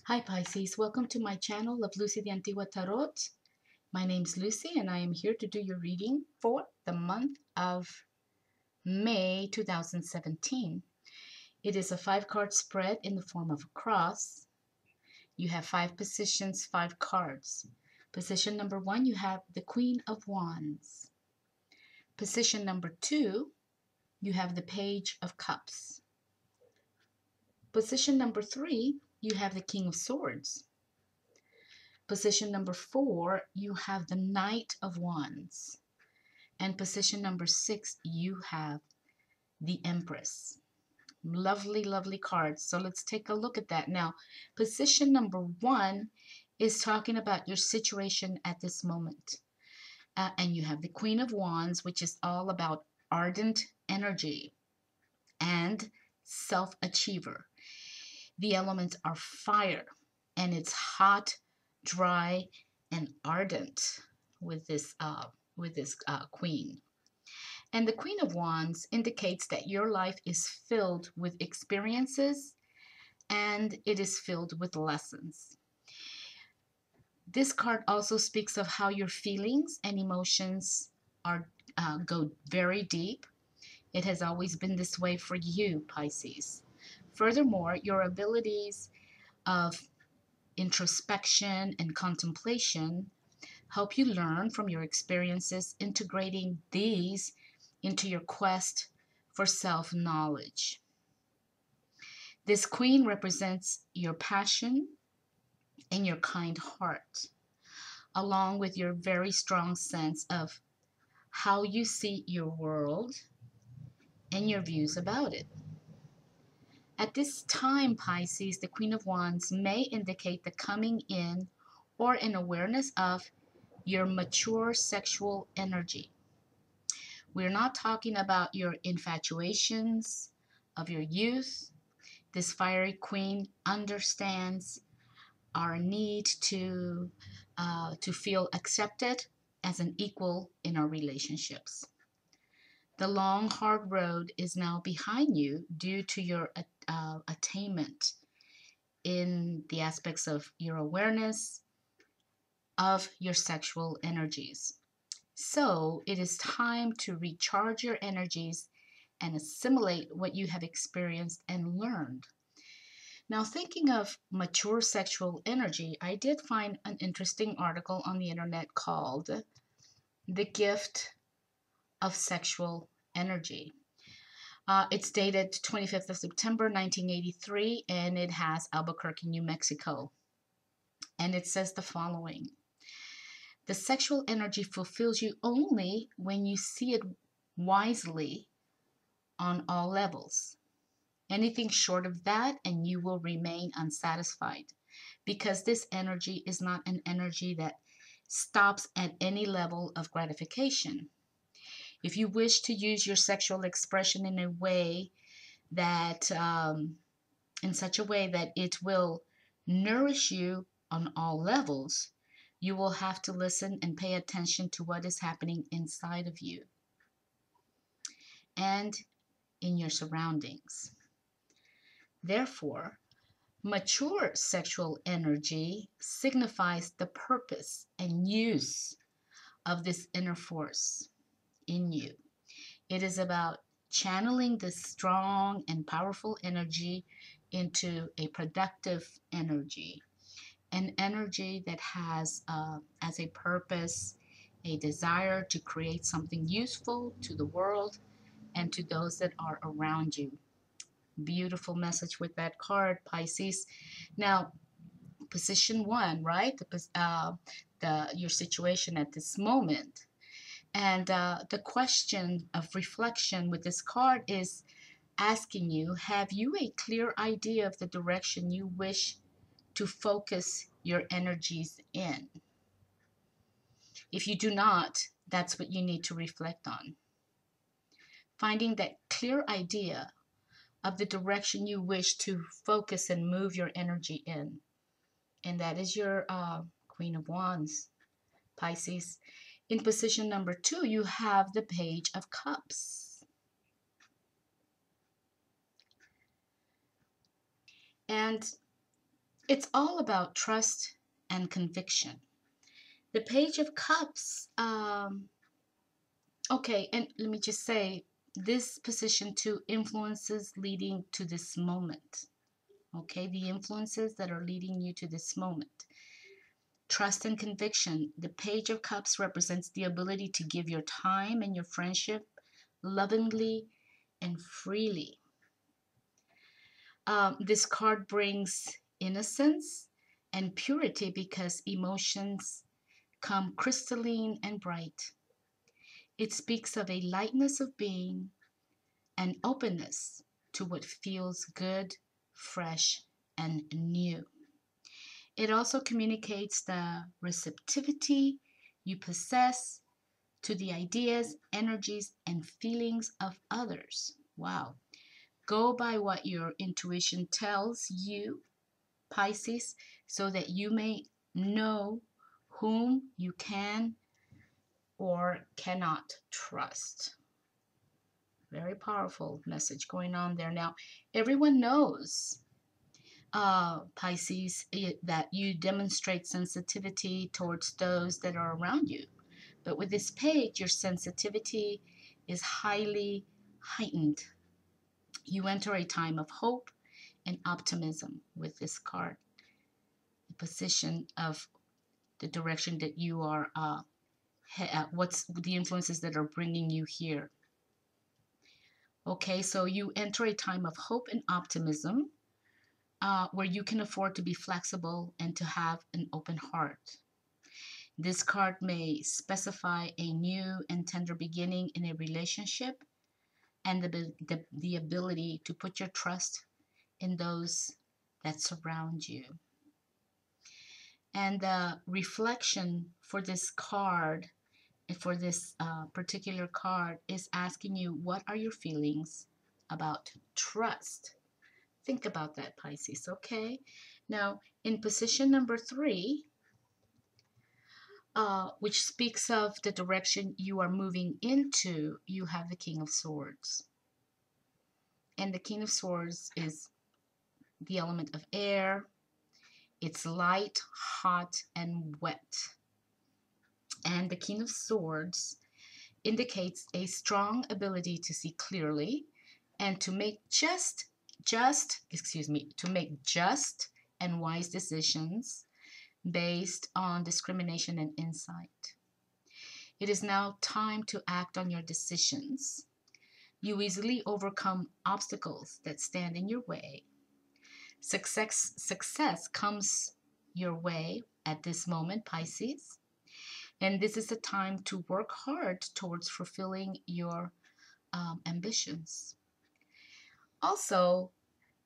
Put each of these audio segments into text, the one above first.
Hi Pisces, welcome to my channel of Lucy the Antigua Tarot. My name's Lucy and I am here to do your reading for the month of May 2017. It is a 5-card spread in the form of a cross. You have 5 positions, 5 cards. Position number 1, you have the Queen of Wands. Position number 2, you have the Page of Cups. Position number 3, you have the King of Swords. Position number 4, you have the Knight of Wands. And position number 6, you have the Empress. Lovely, lovely cards. So let's take a look at that. Now, position number 1 is talking about your situation at this moment. And you have the Queen of Wands, which is all about ardent energy and self-achiever. The elements are fire, and it's hot, dry, and ardent with this queen. And the Queen of Wands indicates that your life is filled with experiences and it is filled with lessons. This card also speaks of how your feelings and emotions go very deep. It has always been this way for you, Pisces. Furthermore, your abilities of introspection and contemplation help you learn from your experiences, integrating these into your quest for self-knowledge. This queen represents your passion and your kind heart, along with your very strong sense of how you see your world and your views about it. At this time, Pisces, the Queen of Wands may indicate the coming in or an awareness of your mature sexual energy. We're not talking about your infatuations of your youth. This fiery queen understands our need to feel accepted as an equal in our relationships. The long, hard road is now behind you due to your attainment in the aspects of your awareness of your sexual energies. So it is time to recharge your energies and assimilate what you have experienced and learned. Now, thinking of mature sexual energy, I did find an interesting article on the internet called The Gift of Sexual Energy. It's dated 25th of September 1983, and it has Albuquerque, New Mexico. And it says the following: the sexual energy fulfills you only when you see it wisely on all levels. Anything short of that, and you will remain unsatisfied, because this energy is not an energy that stops at any level of gratification. If you wish to use your sexual expression in a way that, in such a way that it will nourish you on all levels, you will have to listen and pay attention to what is happening inside of you and in your surroundings. Therefore, mature sexual energy signifies the purpose and use of this inner force in you. It is about channeling this strong and powerful energy into a productive energy, an energy that has as a purpose a desire to create something useful to the world and to those that are around you. Beautiful message with that card, Pisces. Now, position 1, right? Your situation at this moment. And the question of reflection with this card is asking you, have you a clear idea of the direction you wish to focus your energies in? If you do not, that's what you need to reflect on. Finding that clear idea of the direction you wish to focus and move your energy in. And that is your Queen of Wands, Pisces. In position number 2, you have the Page of Cups. And It's all about trust and conviction. The Page of Cups, okay, and let me just say this position too influences leading to this moment. Okay, the influences that are leading you to this moment. Trust and conviction. The Page of Cups represents the ability to give your time and your friendship lovingly and freely. This card brings innocence and purity because emotions come crystalline and bright. It speaks of a lightness of being and openness to what feels good, fresh, and new. It also communicates the receptivity you possess to the ideas, energies, and feelings of others. Wow. Go by what your intuition tells you, Pisces, so that you may know whom you can or cannot trust. Very powerful message going on there. Now, everyone knows, Pisces, that you demonstrate sensitivity towards those that are around you. But with this page, your sensitivity is highly heightened. You enter a time of hope and optimism with this card, the position of the direction that you are, what's the influences that are bringing you here. Okay, so you enter a time of hope and optimism where you can afford to be flexible and to have an open heart. This card may specify a new and tender beginning in a relationship and the ability to put your trust in those that surround you. And the reflection for this card, for this particular card, is asking you, what are your feelings about trust? Think about that, Pisces, okay? Now, in position number 3, which speaks of the direction you are moving into, you have the King of Swords. And the King of Swords is the element of air. It's light, hot, and wet. And the King of Swords indicates a strong ability to see clearly and to make to make just and wise decisions based on discrimination and insight. It is now time to act on your decisions. You easily overcome obstacles that stand in your way. Success comes your way at this moment, Pisces. And this is a time to work hard towards fulfilling your ambitions. Also,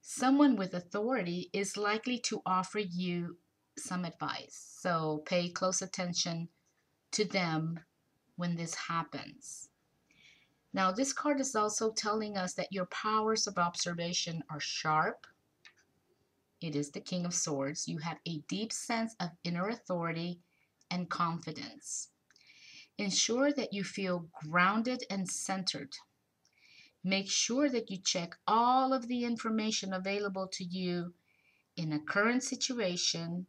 someone with authority is likely to offer you some advice. So pay close attention to them when this happens. Now, this card is also telling us that your powers of observation are sharp. It is the King of Swords. You have a deep sense of inner authority and confidence. Ensure that you feel grounded and centered. Make sure that you check all of the information available to you in a current situation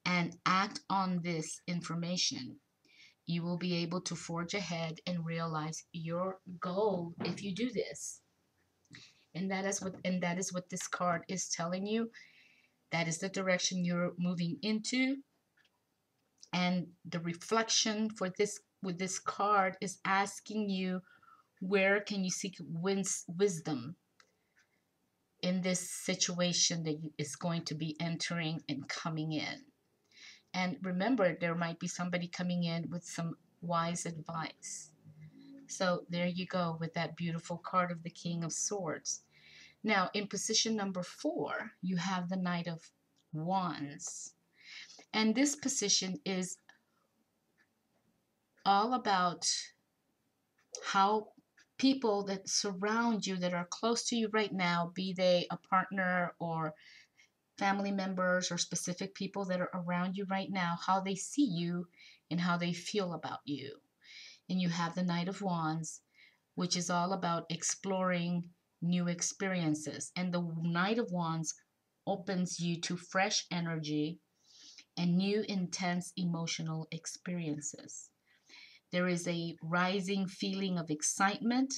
and act on this information. You will be able to forge ahead and realize your goal if you do this. And that is what this card is telling you. That is the direction you're moving into. And the reflection for this with this card is asking you, where can you seek wisdom in this situation that is going to be entering and coming in. And remember, there might be somebody coming in with some wise advice. So there you go with that beautiful card of the King of Swords. Now, in position number 4, you have the Knight of Wands. And this position is all about how people that surround you, that are close to you right now, be they a partner or family members or specific people that are around you right now, how they see you and how they feel about you. And you have the Knight of Wands, which is all about exploring new experiences. And the Knight of Wands opens you to fresh energy and new intense emotional experiences. There is a rising feeling of excitement,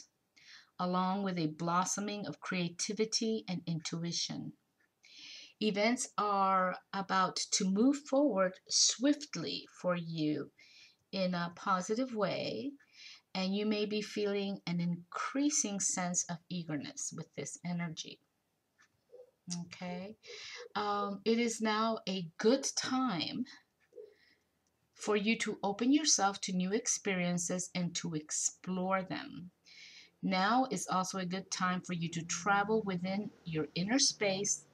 along with a blossoming of creativity and intuition. Events are about to move forward swiftly for you in a positive way, and you may be feeling an increasing sense of eagerness with this energy. Okay. It is now a good time for you to open yourself to new experiences and to explore them. Now is also a good time for you to travel within your inner space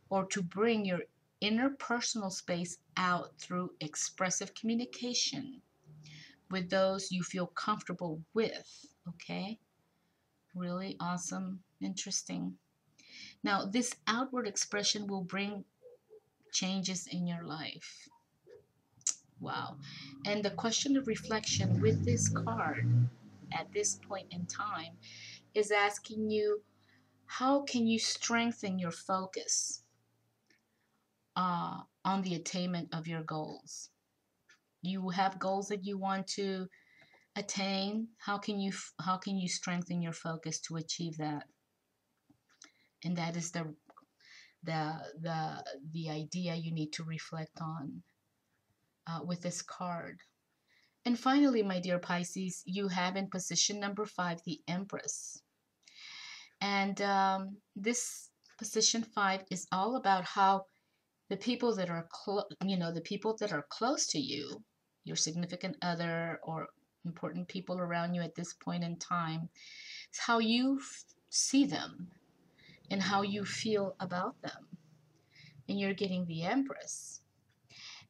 or to bring your inner personal space out through expressive communication with those you feel comfortable with. Okay? Really awesome, interesting. Now, this outward expression will bring changes in your life. Wow. And the question of reflection with this card at this point in time is asking you, how can you strengthen your focus on the attainment of your goals? You have goals that you want to attain. How can you strengthen your focus to achieve that? And that is the idea you need to reflect on with this card. And finally, my dear Pisces, you have in position number 5 the Empress. And this position 5 is all about how the people that are the people that are close to you, your significant other or important people around you at this point in time, it's how you see them and how you feel about them. And you're getting the Empress.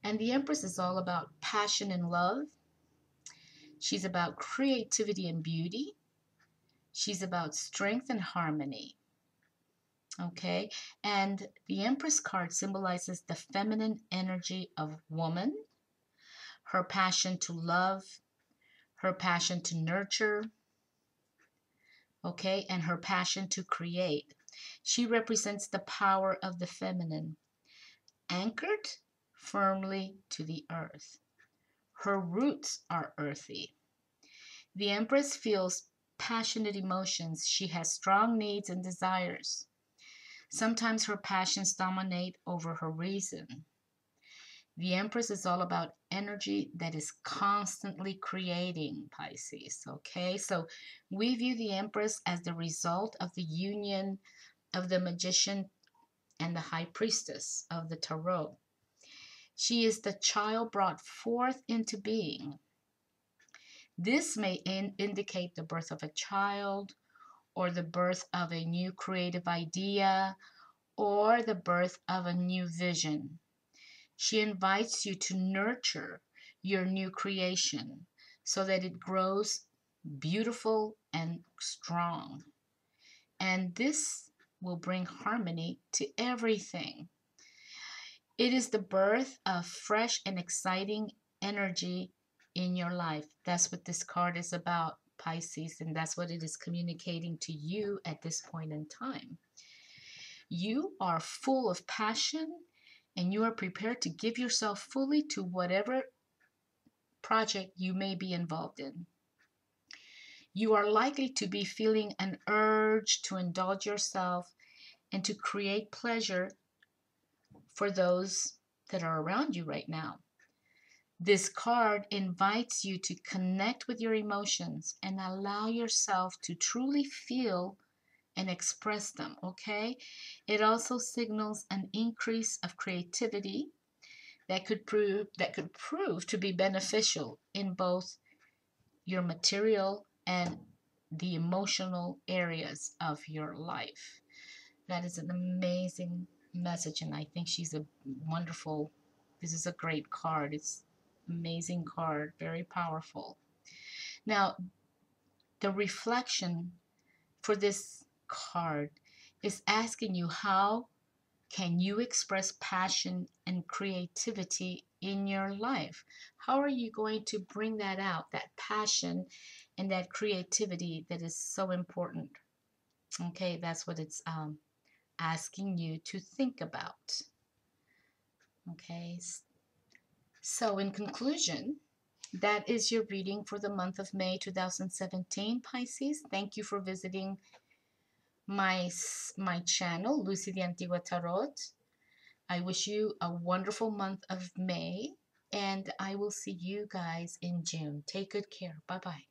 And the Empress is all about passion and love. She's about creativity and beauty. She's about strength and harmony. Okay. And the Empress card symbolizes the feminine energy of woman, her passion to love, her passion to nurture, okay, and her passion to create. She represents the power of the feminine, anchored firmly to the earth. Her roots are earthy. The Empress feels passionate emotions. She has strong needs and desires. Sometimes her passions dominate over her reason. The Empress is all about energy that is constantly creating, Pisces. Okay, so we view the Empress as the result of the union of the Magician and the High Priestess of the Tarot. She is the child brought forth into being. This may indicate the birth of a child, or the birth of a new creative idea, or the birth of a new vision. She invites you to nurture your new creation so that it grows beautiful and strong. And this will bring harmony to everything. It is the birth of fresh and exciting energy in your life. That's what this card is about, Pisces, and that's what it is communicating to you at this point in time. You are full of passion and you are prepared to give yourself fully to whatever project you may be involved in. You are likely to be feeling an urge to indulge yourself and to create pleasure for those that are around you right now. This card invites you to connect with your emotions and allow yourself to truly feel and express them, okay? It also signals an increase of creativity that could prove to be beneficial in both your material and the emotional areas of your life. That is an amazing message, and I think she's a wonderful. This is a great card. It's amazing card, very powerful. Now, the reflection for this card is asking you, how can you express passion and creativity in your life? How are you going to bring that out, that passion and that creativity that is so important? Okay, that's what it's asking you to think about. Okay, so in conclusion, that is your reading for the month of May 2017, Pisces. Thank you for visiting my channel, Lucy the Antigua Tarot. I wish you a wonderful month of May, and I will see you guys in June. Take good care. Bye-bye.